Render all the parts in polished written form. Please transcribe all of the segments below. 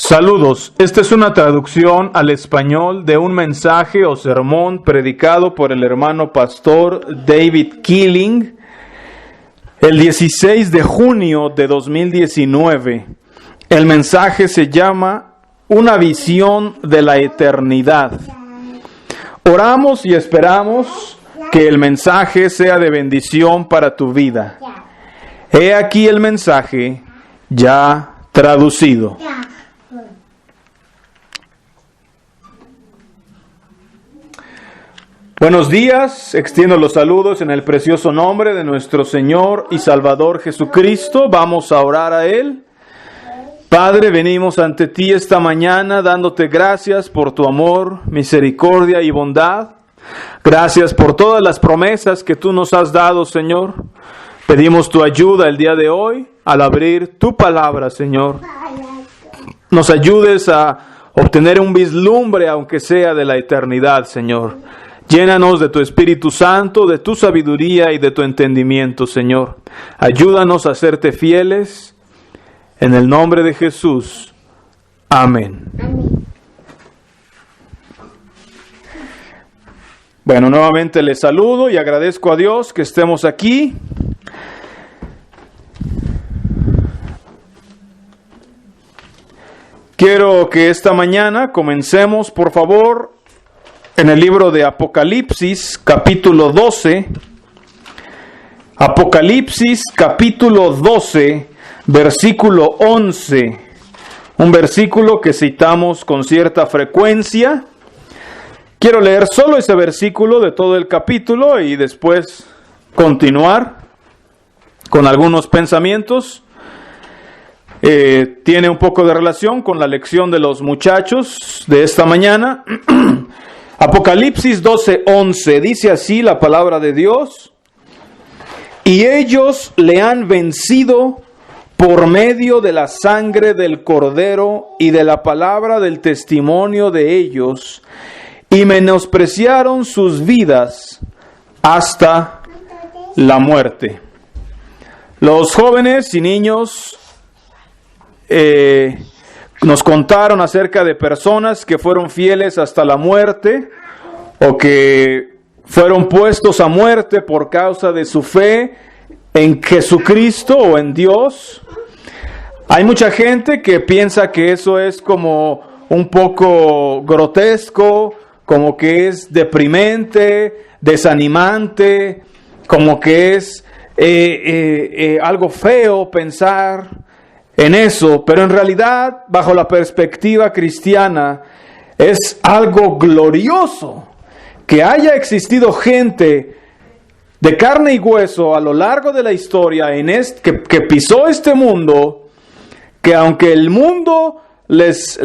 Saludos, esta es una traducción al español de un mensaje o sermón predicado por el hermano pastor David Keeling el 16 de junio de 2019. El mensaje se llama Una visión de la eternidad. Oramos y esperamos que el mensaje sea de bendición para tu vida. He aquí el mensaje ya traducido. Buenos días, extiendo los saludos en el precioso nombre de nuestro Señor y Salvador Jesucristo. Vamos a orar a Él. Padre, venimos ante ti esta mañana dándote gracias por tu amor, misericordia y bondad. Gracias por todas las promesas que tú nos has dado, Señor. Pedimos tu ayuda el día de hoy al abrir tu palabra, Señor. Nos ayudes a obtener un vislumbre, aunque sea de la eternidad, Señor. Llénanos de tu Espíritu Santo, de tu sabiduría y de tu entendimiento, Señor. Ayúdanos a serte fieles. En el nombre de Jesús. Amén. Bueno, nuevamente les saludo y agradezco a Dios que estemos aquí. Quiero que esta mañana comencemos, por favor, en el libro de Apocalipsis, capítulo 12. Apocalipsis, capítulo 12, versículo 11. Un versículo que citamos con cierta frecuencia. Quiero leer solo ese versículo de todo el capítulo y después continuar con algunos pensamientos. Tiene un poco de relación con la lección de los muchachos de esta mañana. Apocalipsis 12:11, dice así la palabra de Dios: y ellos le han vencido por medio de la sangre del Cordero y de la palabra del testimonio de ellos, y menospreciaron sus vidas hasta la muerte. Los jóvenes y niños nos contaron acerca de personas que fueron fieles hasta la muerte o que fueron puestos a muerte por causa de su fe en Jesucristo o en Dios. Hay mucha gente que piensa que eso es como un poco grotesco, como que es deprimente, desanimante, como que es algo feo pensar en eso, pero en realidad, bajo la perspectiva cristiana, es algo glorioso que haya existido gente de carne y hueso a lo largo de la historia que pisó este mundo, que aunque el mundo les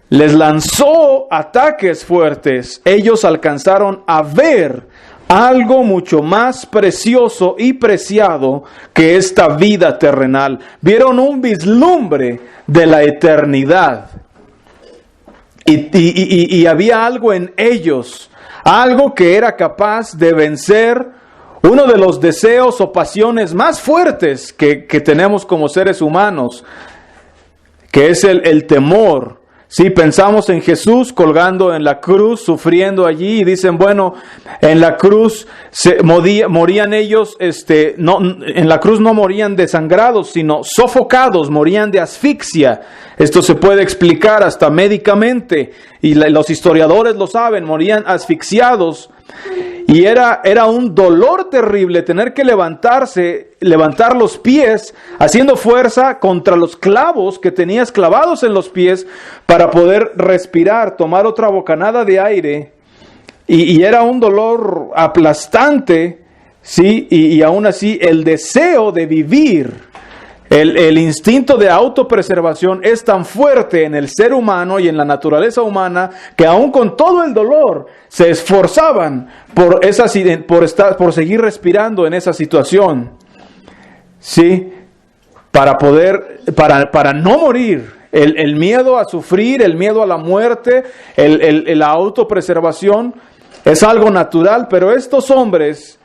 lanzó ataques fuertes, ellos alcanzaron a ver algo mucho más precioso y preciado que esta vida terrenal. Vieron un vislumbre de la eternidad. Y había algo en ellos, algo que era capaz de vencer uno de los deseos o pasiones más fuertes que tenemos como seres humanos, que es el temor. Sí, pensamos en Jesús colgando en la cruz, sufriendo allí, y dicen, bueno, en la cruz morían ellos, en la cruz no morían desangrados, sino sofocados, morían de asfixia. Esto se puede explicar hasta médicamente, y los historiadores lo saben, morían asfixiados. Y era un dolor terrible tener que levantar los pies, haciendo fuerza contra los clavos que tenías clavados en los pies para poder respirar, tomar otra bocanada de aire. Y era un dolor aplastante, ¿sí? Y aún así el deseo de vivir, el instinto de autopreservación es tan fuerte en el ser humano y en la naturaleza humana que aún con todo el dolor se esforzaban por seguir respirando en esa situación, ¿sí? Para no morir. El miedo a sufrir, el miedo a la muerte, la autopreservación es algo natural, pero estos hombres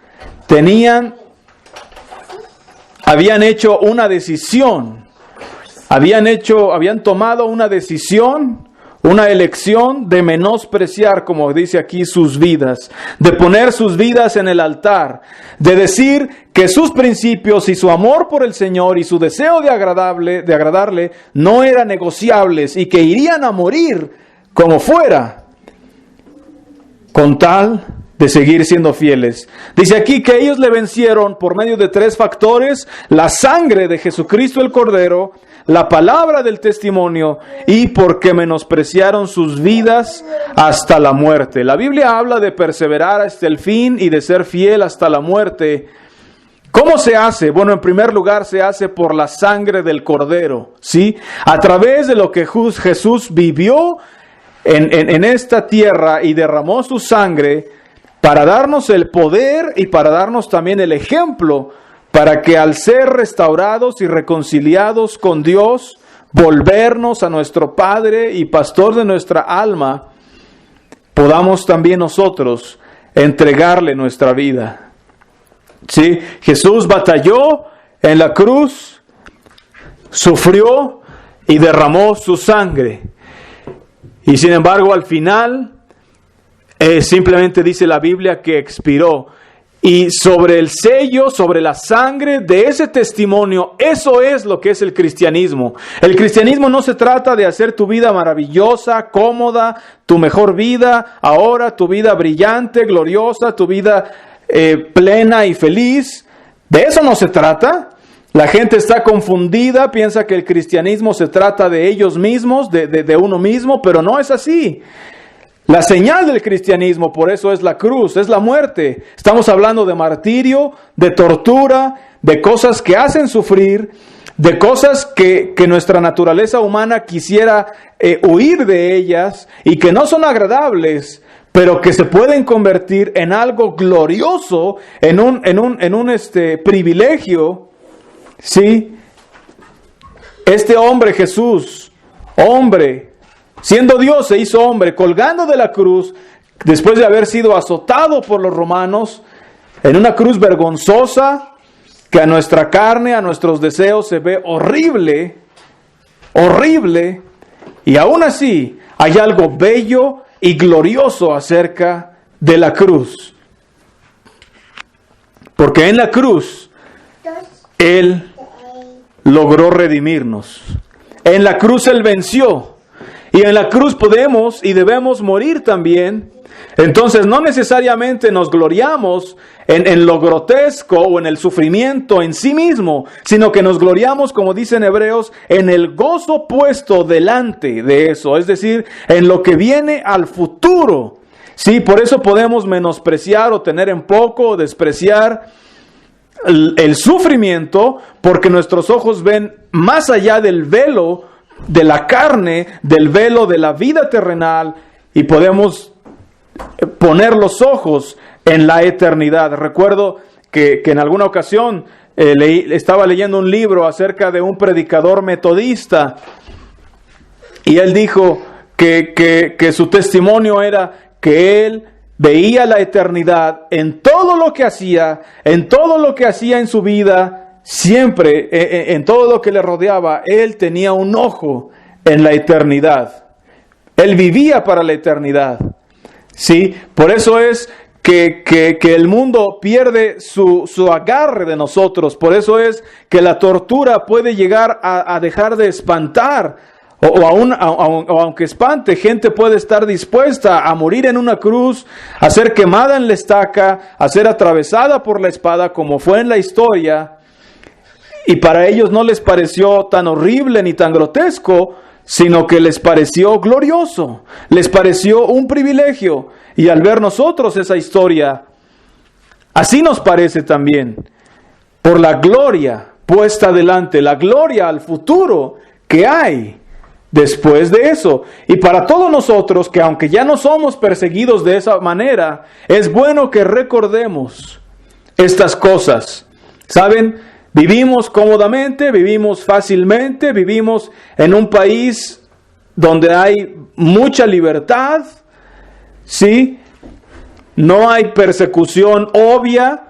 habían hecho una decisión habían tomado una decisión, una elección de menospreciar, como dice aquí, sus vidas, de poner sus vidas en el altar, de decir que sus principios y su amor por el Señor y su deseo de agradarle no eran negociables y que irían a morir como fuera, con tal de seguir siendo fieles. Dice aquí que ellos le vencieron por medio de 3 factores: la sangre de Jesucristo el Cordero, la palabra del testimonio y porque menospreciaron sus vidas hasta la muerte. La Biblia habla de perseverar hasta el fin y de ser fiel hasta la muerte. ¿Cómo se hace? Bueno, en primer lugar se hace por la sangre del Cordero, ¿sí? A través de lo que Jesús vivió en esta tierra y derramó su sangre para darnos el poder y para darnos también el ejemplo, para que al ser restaurados y reconciliados con Dios, volvernos a nuestro Padre y Pastor de nuestra alma, podamos también nosotros entregarle nuestra vida. ¿Sí? Jesús batalló en la cruz, sufrió y derramó su sangre. Y sin embargo, al final, simplemente dice la Biblia que expiró. Y sobre el sello, sobre la sangre de ese testimonio, eso es lo que es el cristianismo. El cristianismo no se trata de hacer tu vida maravillosa, cómoda, tu mejor vida, ahora tu vida brillante, gloriosa, tu vida plena y feliz. De eso no se trata. La gente está confundida, piensa que el cristianismo se trata de ellos mismos, de uno mismo, pero no es así. La señal del cristianismo, por eso es la cruz, es la muerte. Estamos hablando de martirio, de tortura, de cosas que hacen sufrir, de cosas que nuestra naturaleza humana quisiera huir de ellas y que no son agradables, pero que se pueden convertir en algo glorioso, en un privilegio. ¿Sí? Este hombre Jesús, hombre, siendo Dios se hizo hombre, colgando de la cruz, después de haber sido azotado por los romanos, en una cruz vergonzosa, que a nuestra carne, a nuestros deseos se ve horrible, horrible, y aún así hay algo bello y glorioso acerca de la cruz. Porque en la cruz, Él logró redimirnos. En la cruz Él venció. Y en la cruz podemos y debemos morir también. Entonces no necesariamente nos gloriamos en lo grotesco o en el sufrimiento en sí mismo, sino que nos gloriamos, como dicen Hebreos, en el gozo puesto delante de eso. Es decir, en lo que viene al futuro. Sí, por eso podemos menospreciar o tener en poco o despreciar el sufrimiento, porque nuestros ojos ven más allá del velo de la carne, del velo de la vida terrenal, y podemos poner los ojos en la eternidad. Recuerdo que en alguna ocasión estaba leyendo un libro acerca de un predicador metodista, y él dijo que su testimonio era que él veía la eternidad en todo lo que hacía, en su vida, siempre, en todo lo que le rodeaba. Él tenía un ojo en la eternidad. Él vivía para la eternidad. ¿Sí? Por eso es que el mundo pierde su agarre de nosotros. Por eso es que la tortura puede llegar a dejar de espantar. O aunque espante, gente puede estar dispuesta a morir en una cruz, a ser quemada en la estaca, a ser atravesada por la espada, como fue en la historia. Y para ellos no les pareció tan horrible ni tan grotesco, sino que les pareció glorioso, les pareció un privilegio. Y al ver nosotros esa historia, así nos parece también, por la gloria puesta delante, la gloria al futuro que hay después de eso. Y para todos nosotros, que aunque ya no somos perseguidos de esa manera, es bueno que recordemos estas cosas. ¿Saben? Vivimos cómodamente, vivimos fácilmente, vivimos en un país donde hay mucha libertad, ¿sí? No hay persecución obvia,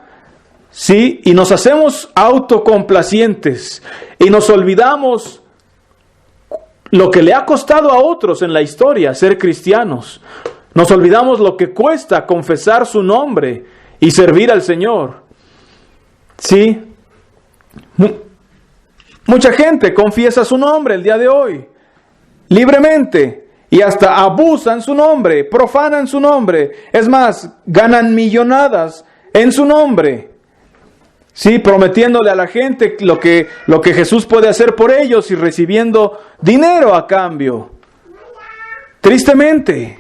¿sí? Y nos hacemos autocomplacientes y nos olvidamos lo que le ha costado a otros en la historia ser cristianos. Nos olvidamos lo que cuesta confesar su nombre y servir al Señor. Sí. Mucha gente confiesa su nombre el día de hoy, libremente, y hasta abusan su nombre, profanan su nombre. Es más, ganan millonadas en su nombre. Sí, prometiéndole a la gente lo que Jesús puede hacer por ellos y recibiendo dinero a cambio. Tristemente.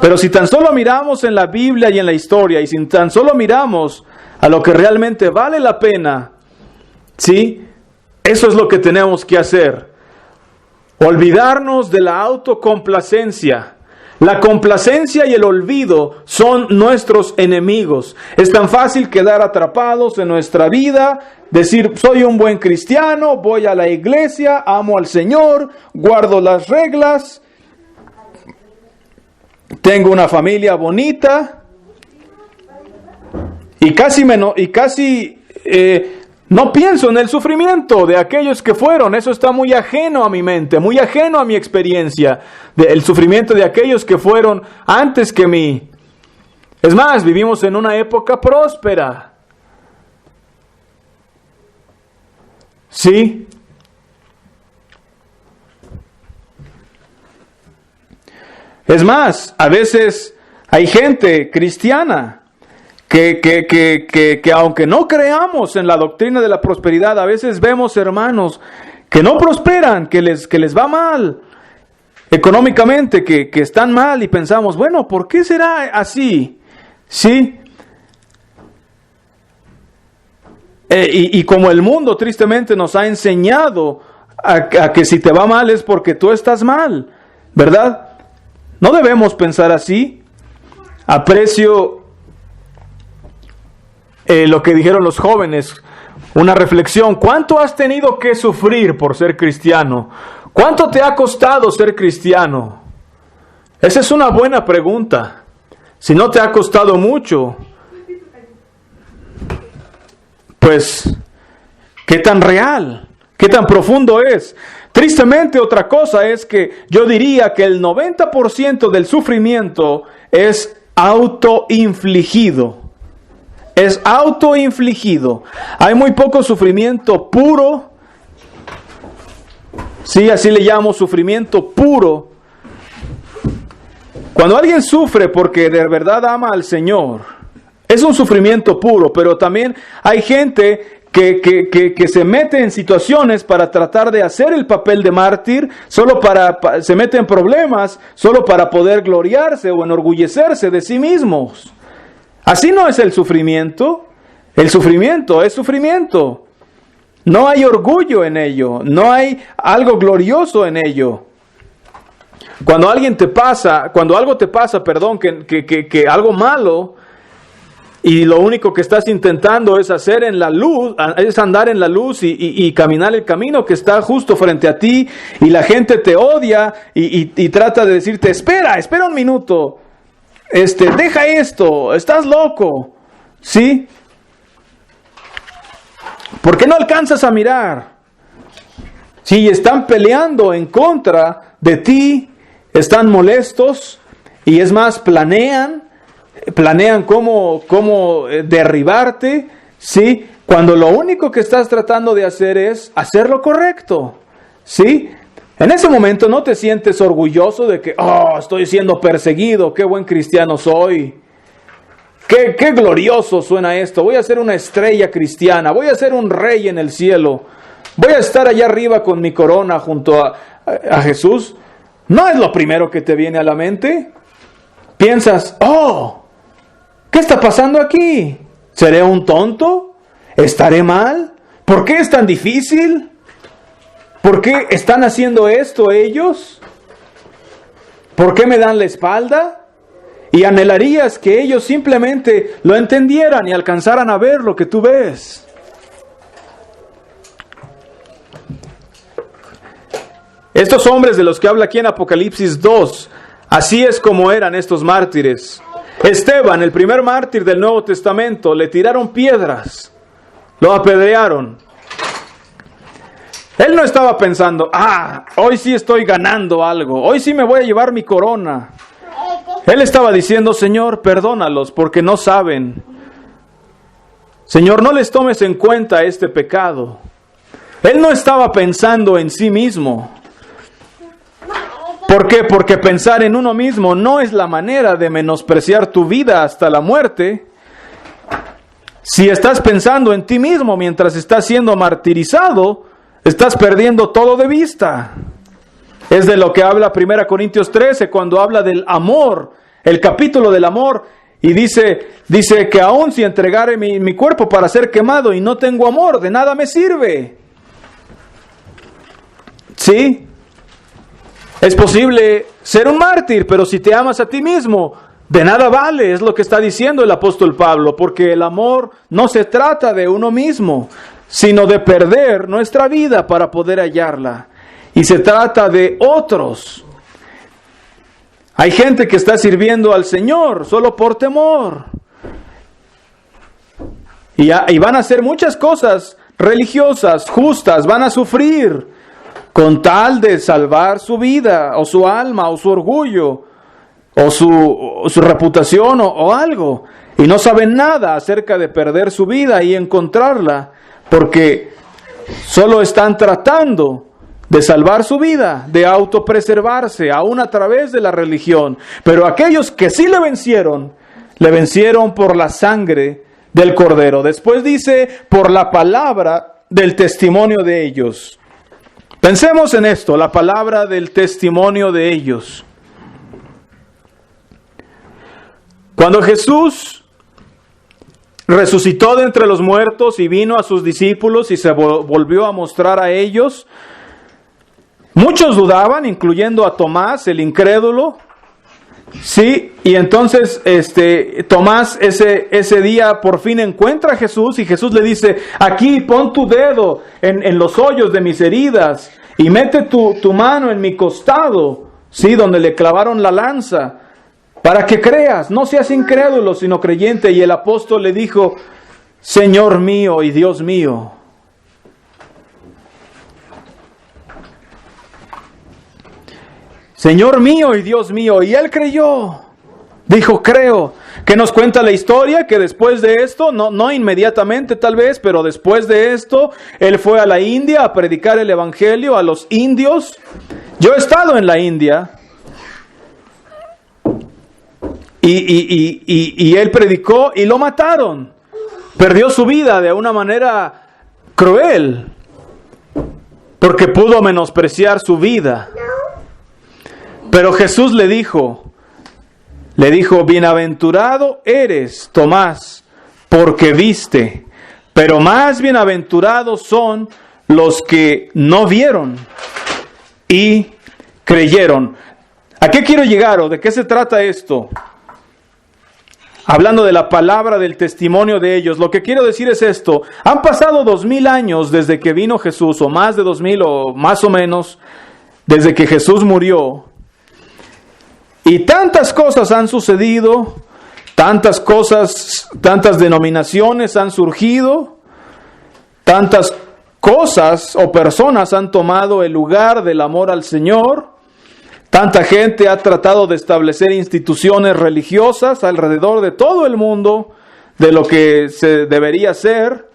Pero si tan solo miramos en la Biblia y en la historia, y si tan solo miramos a lo que realmente vale la pena, ¿sí? Eso es lo que tenemos que hacer. Olvidarnos de la autocomplacencia. La complacencia y el olvido son nuestros enemigos. Es tan fácil quedar atrapados en nuestra vida, decir, soy un buen cristiano, voy a la iglesia, amo al Señor, guardo las reglas, tengo una familia bonita, y no pienso en el sufrimiento de aquellos que fueron. Eso está muy ajeno a mi mente, muy ajeno a mi experiencia, el sufrimiento de aquellos que fueron antes que mí. Es más, vivimos en una época próspera. ¿Sí? Es más, a veces hay gente cristiana que aunque no creamos en la doctrina de la prosperidad, a veces vemos hermanos que no prosperan, que les va mal económicamente, que están mal, y pensamos, bueno, ¿por qué será así? ¿Sí? Y como el mundo tristemente nos ha enseñado a que si te va mal es porque tú estás mal, ¿verdad? No debemos pensar así. Aprecio lo que dijeron los jóvenes, una reflexión. ¿Cuánto has tenido que sufrir por ser cristiano? ¿Cuánto te ha costado ser cristiano? Esa es una buena pregunta. Si no te ha costado mucho, pues, ¿qué tan real? ¿Qué tan profundo es? Tristemente, otra cosa es que yo diría que el 90% del sufrimiento es autoinfligido. Es autoinfligido. Hay muy poco sufrimiento puro. Sí, así le llamo sufrimiento puro. Cuando alguien sufre porque de verdad ama al Señor, es un sufrimiento puro, pero también hay gente que se mete en situaciones para tratar de hacer el papel de mártir, se mete en problemas solo para poder gloriarse o enorgullecerse de sí mismos. Así no es el sufrimiento. El sufrimiento es sufrimiento. No hay orgullo en ello, no hay algo glorioso en ello. Cuando algo te pasa, que algo malo, y lo único que estás intentando es hacer en la luz, es andar en la luz y caminar el camino que está justo frente a ti, y la gente te odia y trata de decirte, espera un minuto, deja esto, estás loco, ¿sí? ¿Por qué no alcanzas a mirar? Sí, están peleando en contra de ti, están molestos, y es más, planean cómo derribarte, ¿sí? Cuando lo único que estás tratando de hacer es hacer lo correcto, ¿sí? En ese momento no te sientes orgulloso de que, estoy siendo perseguido, qué buen cristiano soy, qué glorioso suena esto, voy a ser una estrella cristiana, voy a ser un rey en el cielo, voy a estar allá arriba con mi corona junto a Jesús. No es lo primero que te viene a la mente. Piensas, ¿qué está pasando aquí? ¿Seré un tonto? ¿Estaré mal? ¿Por qué es tan difícil? ¿Por qué están haciendo esto ellos? ¿Por qué me dan la espalda? Y anhelarías que ellos simplemente lo entendieran y alcanzaran a ver lo que tú ves. Estos hombres de los que habla aquí en Apocalipsis 2, así es como eran estos mártires. Esteban, el primer mártir del Nuevo Testamento, le tiraron piedras, lo apedrearon. Él no estaba pensando, hoy sí estoy ganando algo, hoy sí me voy a llevar mi corona. Él estaba diciendo, Señor, perdónalos porque no saben. Señor, no les tomes en cuenta este pecado. Él no estaba pensando en sí mismo. ¿Por qué? Porque pensar en uno mismo no es la manera de menospreciar tu vida hasta la muerte. Si estás pensando en ti mismo mientras estás siendo martirizado, estás perdiendo todo de vista. Es de lo que habla 1 Corintios 13 cuando habla del amor, el capítulo del amor, y dice que aun si entregare mi cuerpo para ser quemado y no tengo amor, de nada me sirve. ¿Sí? Es posible ser un mártir, pero si te amas a ti mismo, de nada vale, es lo que está diciendo el apóstol Pablo, porque el amor no se trata de uno mismo, sino de perder nuestra vida para poder hallarla. Y se trata de otros. Hay gente que está sirviendo al Señor solo por temor. Y van a hacer muchas cosas religiosas, justas, van a sufrir con tal de salvar su vida, o su alma, o su orgullo, o su reputación, o algo. Y no saben nada acerca de perder su vida y encontrarla, porque solo están tratando de salvar su vida, de autopreservarse, aún a través de la religión. Pero aquellos que sí le vencieron por la sangre del Cordero. Después dice, por la palabra del testimonio de ellos. Pensemos en esto, la palabra del testimonio de ellos. Cuando Jesús resucitó de entre los muertos y vino a sus discípulos y se volvió a mostrar a ellos, muchos dudaban, incluyendo a Tomás, el incrédulo. Sí, y entonces Tomás ese día por fin encuentra a Jesús y Jesús le dice, aquí pon tu dedo en los hoyos de mis heridas y mete tu mano en mi costado, sí, donde le clavaron la lanza, para que creas, no seas incrédulo sino creyente. Y el apóstol le dijo, Señor mío y Dios mío. Señor mío y Dios mío. Y él creyó. Dijo, creo. ¿Qué nos cuenta la historia? Que después de esto, no inmediatamente tal vez, pero después de esto, él fue a la India a predicar el evangelio a los indios. Yo he estado en la India. Y él predicó y lo mataron. Perdió su vida de una manera cruel. Porque pudo menospreciar su vida. Pero Jesús le dijo, bienaventurado eres, Tomás, porque viste, pero más bienaventurados son los que no vieron y creyeron. ¿A qué quiero llegar o de qué se trata esto? Hablando de la palabra del testimonio de ellos, lo que quiero decir es esto. Han pasado 2000 años desde que vino Jesús, o más de 2000 o más o menos, desde que Jesús murió. Y tantas cosas han sucedido, tantas denominaciones han surgido, tantas cosas o personas han tomado el lugar del amor al Señor, tanta gente ha tratado de establecer instituciones religiosas alrededor de todo el mundo, de lo que se debería hacer,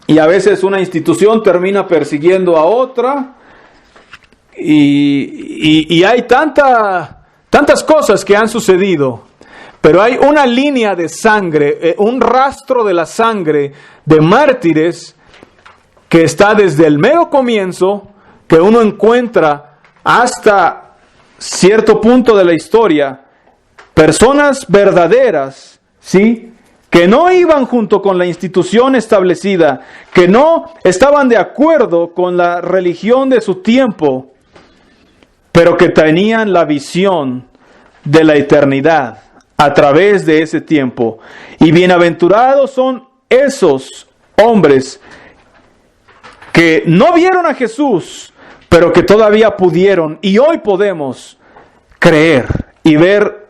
y a veces una institución termina persiguiendo a otra. Y hay tantas cosas que han sucedido, pero hay una línea de sangre, un rastro de la sangre de mártires que está desde el mero comienzo, que uno encuentra hasta cierto punto de la historia, personas verdaderas, ¿sí?, que no iban junto con la institución establecida, que no estaban de acuerdo con la religión de su tiempo, pero que tenían la visión de la eternidad a través de ese tiempo. Y bienaventurados son esos hombres que no vieron a Jesús, pero que todavía pudieron, y hoy podemos creer y ver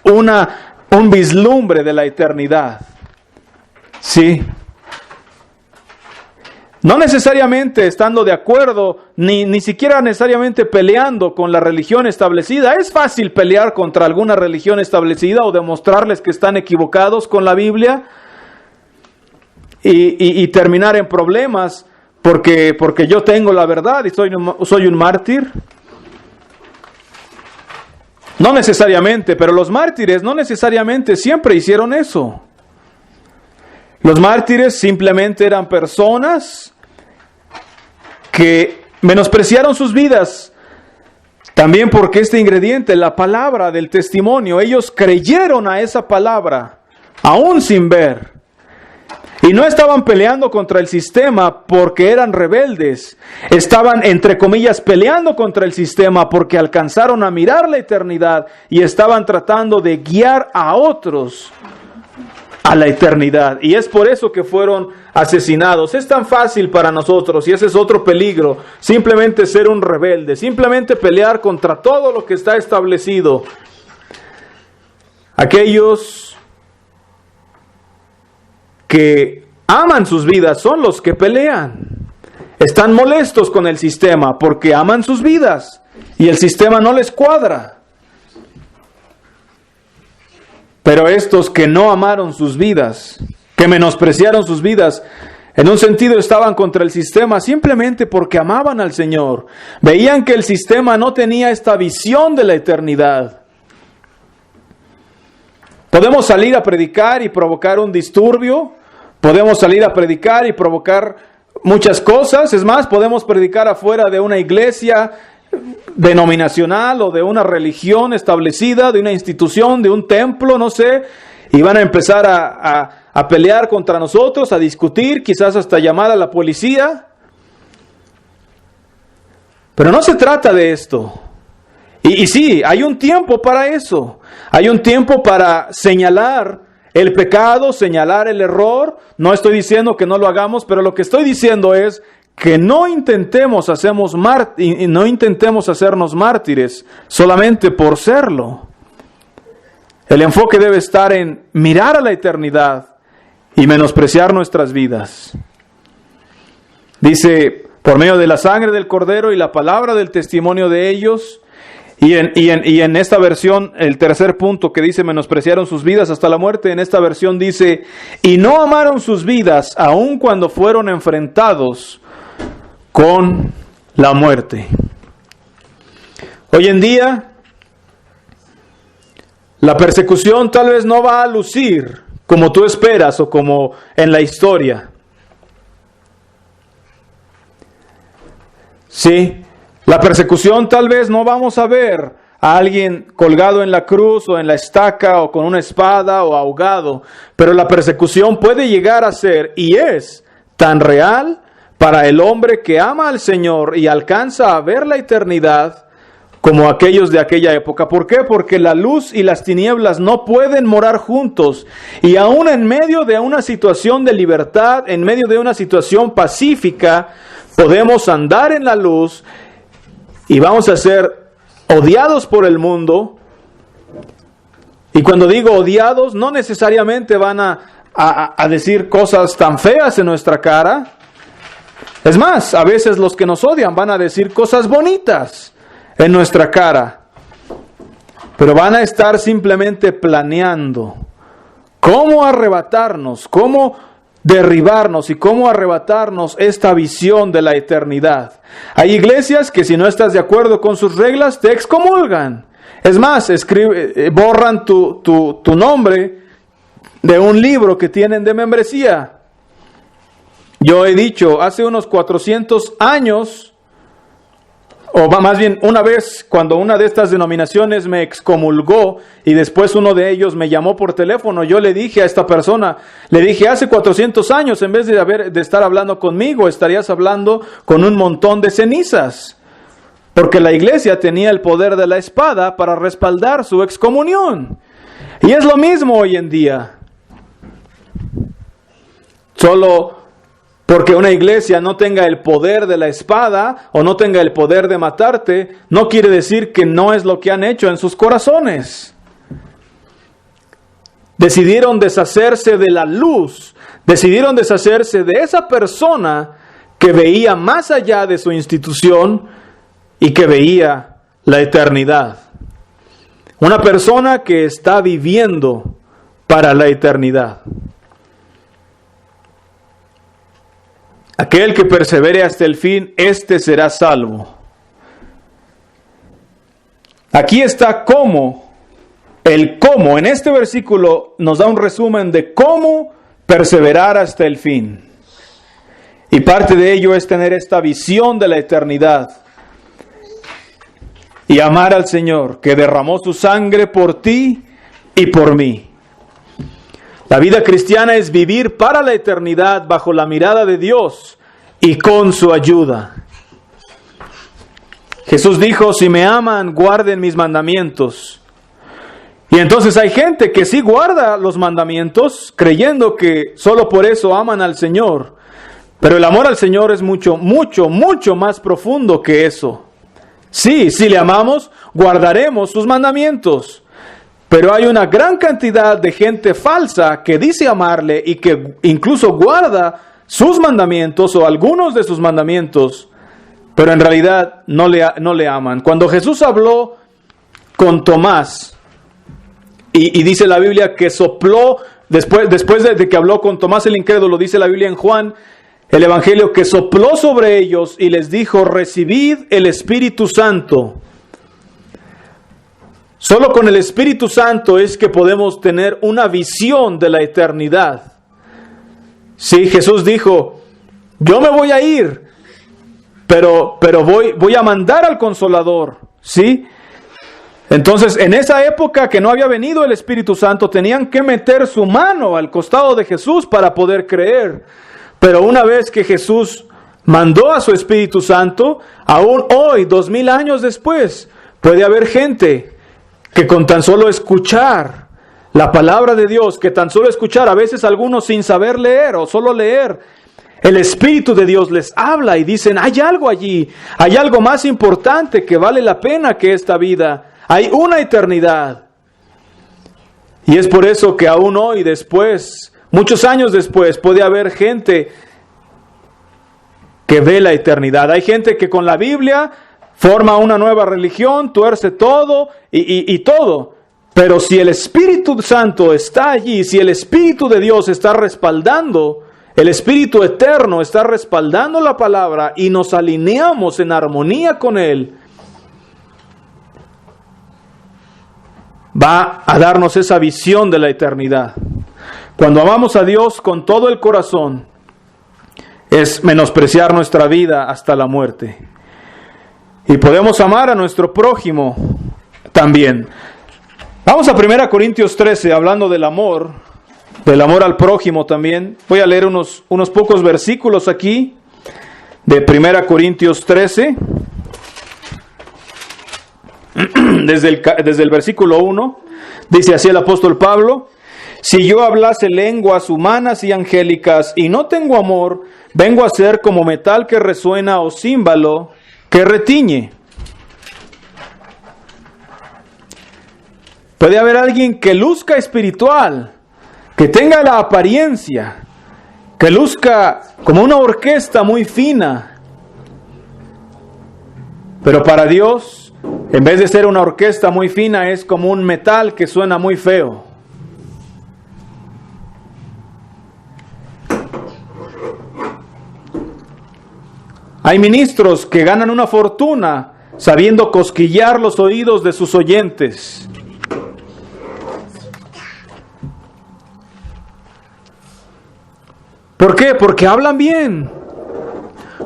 un vislumbre de la eternidad. Sí. no necesariamente estando de acuerdo, ni siquiera necesariamente peleando con la religión establecida. Es fácil pelear contra alguna religión establecida o demostrarles que están equivocados con la Biblia y terminar en problemas porque yo tengo la verdad y soy un mártir. No necesariamente, pero los mártires no necesariamente siempre hicieron eso. Los mártires simplemente eran personas que menospreciaron sus vidas. También porque este ingrediente, la palabra del testimonio, ellos creyeron a esa palabra, aún sin ver. Y no estaban peleando contra el sistema porque eran rebeldes. Estaban, entre comillas, peleando contra el sistema porque alcanzaron a mirar la eternidad y estaban tratando de guiar a otros a la eternidad. Y es por eso que fueron asesinados. Es tan fácil para nosotros, y ese es otro peligro, simplemente ser un rebelde, simplemente pelear contra todo lo que está establecido. Aquellos que aman sus vidas son los que pelean. Están molestos con el sistema porque aman sus vidas y el sistema no les cuadra. Pero estos que no amaron sus vidas, que menospreciaron sus vidas, en un sentido estaban contra el sistema simplemente porque amaban al Señor. Veían que el sistema no tenía esta visión de la eternidad. Podemos salir a predicar y provocar un disturbio. Podemos salir a predicar y provocar muchas cosas. Es más, podemos predicar afuera de una iglesia denominacional o de una religión establecida, de una institución, de un templo, no sé, y van a empezar a pelear contra nosotros, a discutir, quizás hasta llamar a la policía. Pero no se trata de esto. Y sí, hay un tiempo para eso. Hay un tiempo para señalar el pecado, señalar el error. No estoy diciendo que no lo hagamos, pero lo que estoy diciendo es que no intentemos hacernos mártires solamente por serlo. El enfoque debe estar en mirar a la eternidad y menospreciar nuestras vidas. Dice, por medio de la sangre del Cordero y la palabra del testimonio de ellos. Y en esta versión, el tercer punto que dice menospreciaron sus vidas hasta la muerte, en esta versión dice, y no amaron sus vidas aun cuando fueron enfrentados con la muerte. Hoy en día, la persecución tal vez no va a lucir como tú esperas o como en la historia. Sí, la persecución tal vez no vamos a ver a alguien colgado en la cruz o en la estaca o con una espada o ahogado, pero la persecución puede llegar a ser y es tan real para el hombre que ama al Señor y alcanza a ver la eternidad como aquellos de aquella época. ¿Por qué? Porque la luz y las tinieblas no pueden morar juntos. Y aún en medio de una situación de libertad, en medio de una situación pacífica, podemos andar en la luz y vamos a ser odiados por el mundo. Y cuando digo odiados, no necesariamente van a decir cosas tan feas en nuestra cara. Es más, a veces los que nos odian van a decir cosas bonitas en nuestra cara. Pero van a estar simplemente planeando cómo arrebatarnos, cómo derribarnos y cómo arrebatarnos esta visión de la eternidad. Hay iglesias que si no estás de acuerdo con sus reglas te excomulgan. Es más, borran tu nombre de un libro que tienen de membresía. Yo he dicho, hace unos 400 años, o más bien una vez, cuando una de estas denominaciones me excomulgó y después uno de ellos me llamó por teléfono, yo le dije a esta persona, le dije, hace 400 años, en vez de estar hablando conmigo, estarías hablando con un montón de cenizas. Porque la iglesia tenía el poder de la espada para respaldar su excomunión. Y es lo mismo hoy en día. Solo porque una iglesia no tenga el poder de la espada o no tenga el poder de matarte, no quiere decir que no es lo que han hecho en sus corazones. Decidieron deshacerse de la luz, decidieron deshacerse de esa persona que veía más allá de su institución y que veía la eternidad. Una persona que está viviendo para la eternidad. Aquel que persevere hasta el fin, éste será salvo. Aquí está el cómo. En este versículo nos da un resumen de cómo perseverar hasta el fin. Y parte de ello es tener esta visión de la eternidad. Y amar al Señor, que derramó su sangre por ti y por mí. La vida cristiana es vivir para la eternidad bajo la mirada de Dios y con su ayuda. Jesús dijo, si me aman, guarden mis mandamientos. Y entonces hay gente que sí guarda los mandamientos, creyendo que solo por eso aman al Señor. Pero el amor al Señor es mucho, mucho, mucho más profundo que eso. Sí, si le amamos, guardaremos sus mandamientos. Pero hay una gran cantidad de gente falsa que dice amarle y que incluso guarda sus mandamientos o algunos de sus mandamientos, pero en realidad no le aman. Cuando Jesús habló con Tomás, y dice la Biblia que sopló, después de que habló con Tomás el incrédulo, dice la Biblia en Juan, el Evangelio, que sopló sobre ellos y les dijo, recibid el Espíritu Santo. Solo con el Espíritu Santo es que podemos tener una visión de la eternidad. Sí, Jesús dijo, yo me voy a ir, pero voy a mandar al Consolador, ¿sí? Entonces, en esa época que no había venido el Espíritu Santo, tenían que meter su mano al costado de Jesús para poder creer. Pero una vez que Jesús mandó a su Espíritu Santo, aún hoy, 2000 años después, puede haber gente que con tan solo escuchar la palabra de Dios, que tan solo escuchar, a veces algunos sin saber leer o solo leer, el Espíritu de Dios les habla y dicen, hay algo allí, hay algo más importante que vale la pena que esta vida, hay una eternidad. Y es por eso que aún hoy después, muchos años después, puede haber gente que ve la eternidad. Hay gente que con la Biblia forma una nueva religión, tuerce todo y todo. Pero si el Espíritu Santo está allí, si el Espíritu de Dios está respaldando, el Espíritu Eterno está respaldando la palabra y nos alineamos en armonía con Él, va a darnos esa visión de la eternidad. Cuando amamos a Dios con todo el corazón, es menospreciar nuestra vida hasta la muerte. Y podemos amar a nuestro prójimo también. Vamos a 1 Corintios 13, hablando del amor al prójimo también. Voy a leer unos pocos versículos aquí, de 1 Corintios 13, desde el versículo 1, dice así el apóstol Pablo, si yo hablase lenguas humanas y angélicas y no tengo amor, vengo a ser como metal que resuena o címbalo que retiñe. Puede haber alguien que luzca espiritual, que tenga la apariencia, que luzca como una orquesta muy fina, pero para Dios, en vez de ser una orquesta muy fina, es como un metal que suena muy feo. Hay ministros que ganan una fortuna sabiendo cosquillar los oídos de sus oyentes. ¿Por qué? Porque hablan bien,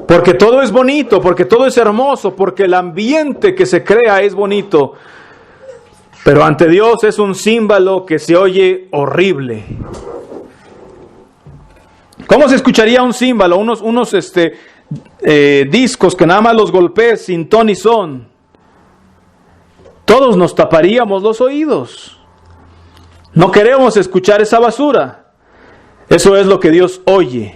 porque todo es bonito, porque todo es hermoso, porque el ambiente que se crea es bonito. Pero ante Dios es un címbalo que se oye horrible. ¿Cómo se escucharía un címbalo? Unos discos que nada más los golpees sin ton y son. Todos nos taparíamos los oídos. No queremos escuchar esa basura. Eso es lo que Dios oye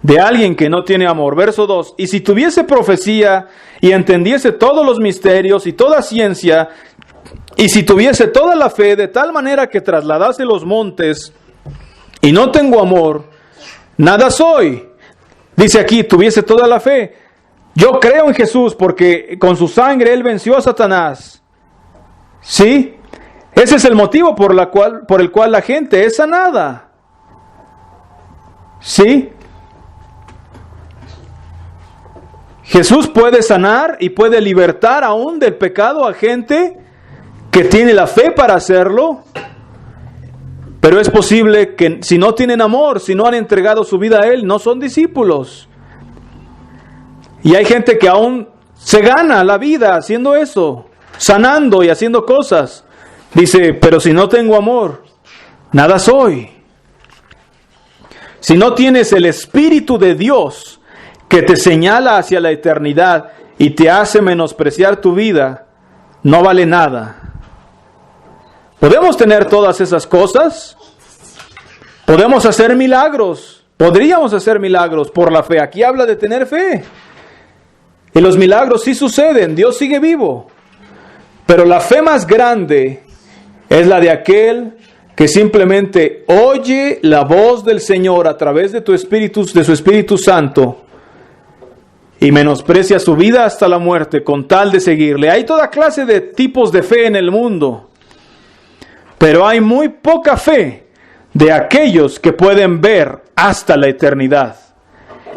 de alguien que no tiene amor. Verso 2. Y si tuviese profecía y entendiese todos los misterios y toda ciencia, y si tuviese toda la fe de tal manera que trasladase los montes, y no tengo amor, nada soy. Dice aquí, tuviese toda la fe. Yo creo en Jesús porque con su sangre Él venció a Satanás. ¿Sí? Ese es el motivo por el cual la gente es sanada. ¿Sí? Jesús puede sanar y puede libertar aún del pecado a gente que tiene la fe para hacerlo. Pero es posible que si no tienen amor, si no han entregado su vida a Él, no son discípulos. Y hay gente que aún se gana la vida haciendo eso, sanando y haciendo cosas. Dice, pero si no tengo amor, nada soy. Si no tienes el Espíritu de Dios que te señala hacia la eternidad y te hace menospreciar tu vida, no vale nada. ¿Podemos tener todas esas cosas? ¿Podemos hacer milagros? Podríamos hacer milagros por la fe. Aquí habla de tener fe. Y los milagros sí suceden, Dios sigue vivo. Pero la fe más grande es la de aquel que simplemente oye la voz del Señor a través de su Espíritu Santo y menosprecia su vida hasta la muerte con tal de seguirle. Hay toda clase de tipos de fe en el mundo, pero hay muy poca fe de aquellos que pueden ver hasta la eternidad.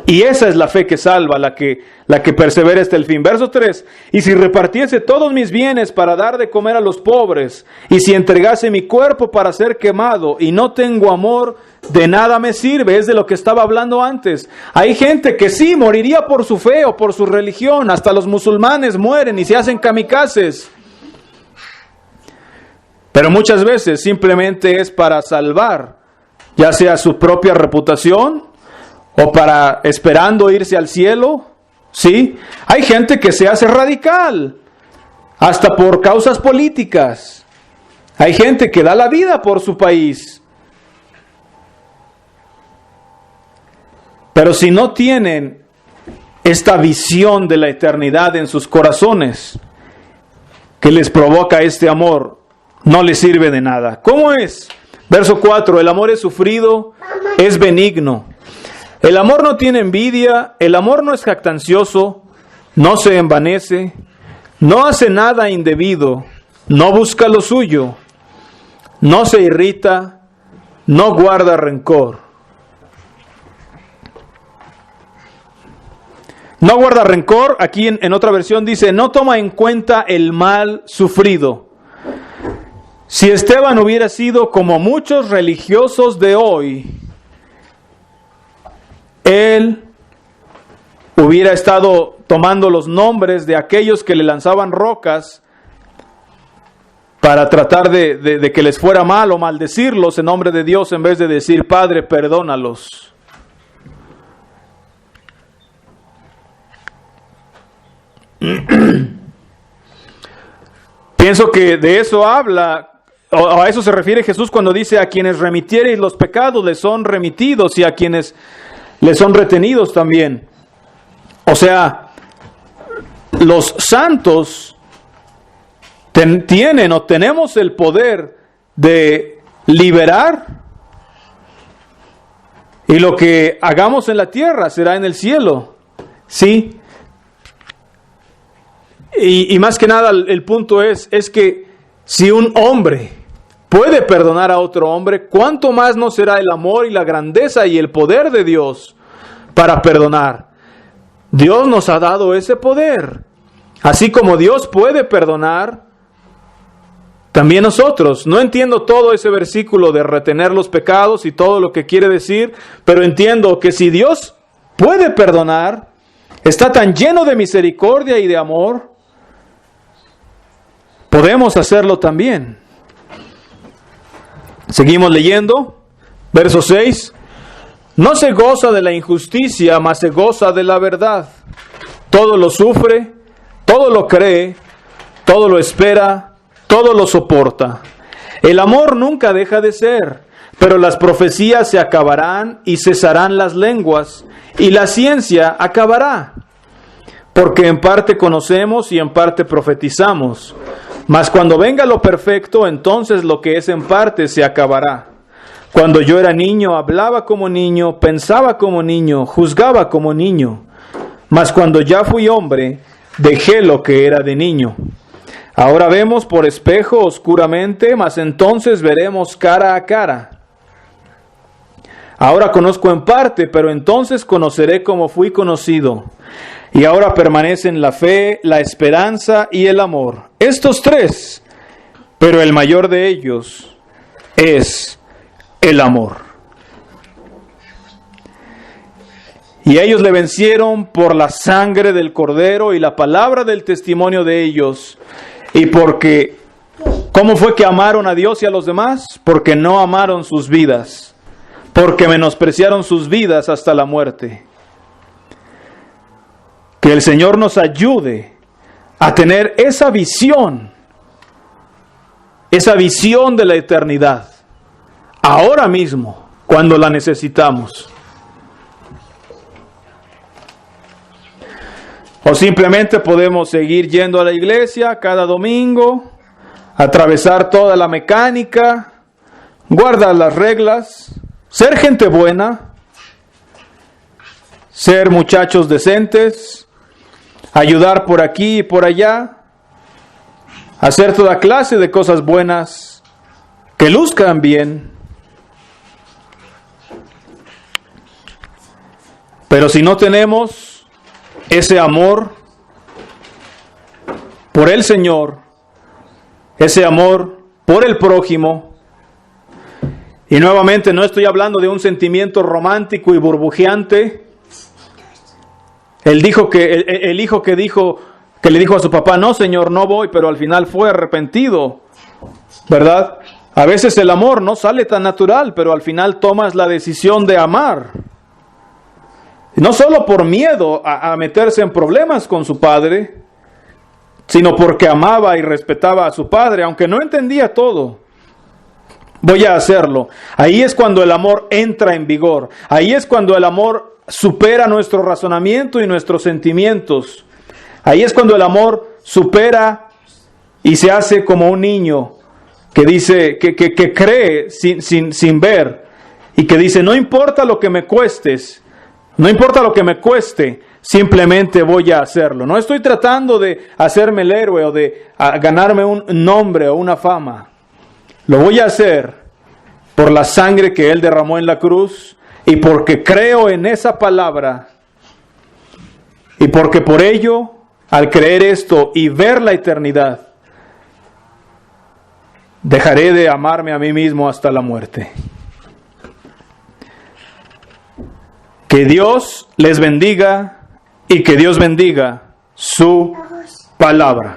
Y esa es la fe que salva, la que persevera hasta el fin. Verso 3. Y si repartiese todos mis bienes para dar de comer a los pobres, y si entregase mi cuerpo para ser quemado, y no tengo amor, de nada me sirve. Es de lo que estaba hablando antes. Hay gente que sí moriría por su fe o por su religión. Hasta los musulmanes mueren y se hacen kamikazes. Pero muchas veces simplemente es para salvar, ya sea su propia reputación, o para esperando irse al cielo, ¿sí? Hay gente que se hace radical, hasta por causas políticas. Hay gente que da la vida por su país. Pero si no tienen esta visión de la eternidad en sus corazones, que les provoca este amor, no les sirve de nada. ¿Cómo es? Verso 4, el amor es sufrido, es benigno. El amor no tiene envidia, el amor no es jactancioso, no se envanece, no hace nada indebido, no busca lo suyo, no se irrita, no guarda rencor. No guarda rencor, aquí en otra versión dice, no toma en cuenta el mal sufrido. Si Esteban hubiera sido como muchos religiosos de hoy, él hubiera estado tomando los nombres de aquellos que le lanzaban rocas para tratar de que les fuera mal o maldecirlos en nombre de Dios, en vez de decir, Padre, perdónalos. Pienso que de eso habla, o a eso se refiere Jesús cuando dice, a quienes remitiereis los pecados les son remitidos, y a quienes les son retenidos también. O sea, los santos tienen o tenemos el poder de liberar, y lo que hagamos en la tierra será en el cielo. ¿Sí? Y más que nada el punto es que si un hombre puede perdonar a otro hombre, ¿cuánto más no será el amor y la grandeza y el poder de Dios para perdonar? Dios nos ha dado ese poder. Así como Dios puede perdonar, también nosotros. No entiendo todo ese versículo de retener los pecados y todo lo que quiere decir, pero entiendo que si Dios puede perdonar, está tan lleno de misericordia y de amor, podemos hacerlo también. Seguimos leyendo, verso 6. No se goza de la injusticia, mas se goza de la verdad. Todo lo sufre, todo lo cree, todo lo espera, todo lo soporta. El amor nunca deja de ser, pero las profecías se acabarán y cesarán las lenguas, y la ciencia acabará. Porque en parte conocemos y en parte profetizamos. Mas cuando venga lo perfecto, entonces lo que es en parte se acabará. Cuando yo era niño, hablaba como niño, pensaba como niño, juzgaba como niño. Mas cuando ya fui hombre, dejé lo que era de niño. Ahora vemos por espejo oscuramente, mas entonces veremos cara a cara. Ahora conozco en parte, pero entonces conoceré como fui conocido. Y ahora permanecen la fe, la esperanza y el amor. Estos tres, pero el mayor de ellos es el amor. Y ellos le vencieron por la sangre del Cordero y la palabra del testimonio de ellos. Y porque, ¿cómo fue que amaron a Dios y a los demás? Porque no amaron sus vidas. Porque menospreciaron sus vidas hasta la muerte. Que el Señor nos ayude a tener esa visión de la eternidad, ahora mismo, cuando la necesitamos. O simplemente podemos seguir yendo a la iglesia cada domingo, atravesar toda la mecánica, guardar las reglas, ser gente buena, ser muchachos decentes, ayudar por aquí y por allá, hacer toda clase de cosas buenas que luzcan bien. Pero si no tenemos ese amor por el Señor, ese amor por el prójimo, y nuevamente no estoy hablando de un sentimiento romántico y burbujeante. El hijo que le dijo a su papá, no Señor, no voy, pero al final fue arrepentido, ¿verdad? A veces el amor no sale tan natural, pero al final tomas la decisión de amar. No solo por miedo a meterse en problemas con su padre, sino porque amaba y respetaba a su padre, aunque no entendía todo. Voy a hacerlo. Ahí es cuando el amor entra en vigor. Ahí es cuando el amor supera nuestro razonamiento y nuestros sentimientos. Ahí es cuando el amor supera y se hace como un niño que dice, que cree sin ver, y que dice, no importa lo que me cuestes, no importa lo que me cueste, simplemente voy a hacerlo. No estoy tratando de hacerme el héroe o de ganarme un nombre o una fama. Lo voy a hacer por la sangre que Él derramó en la cruz y porque creo en esa palabra. Y porque por ello, al creer esto y ver la eternidad, dejaré de amarme a mí mismo hasta la muerte. Que Dios les bendiga y que Dios bendiga su palabra.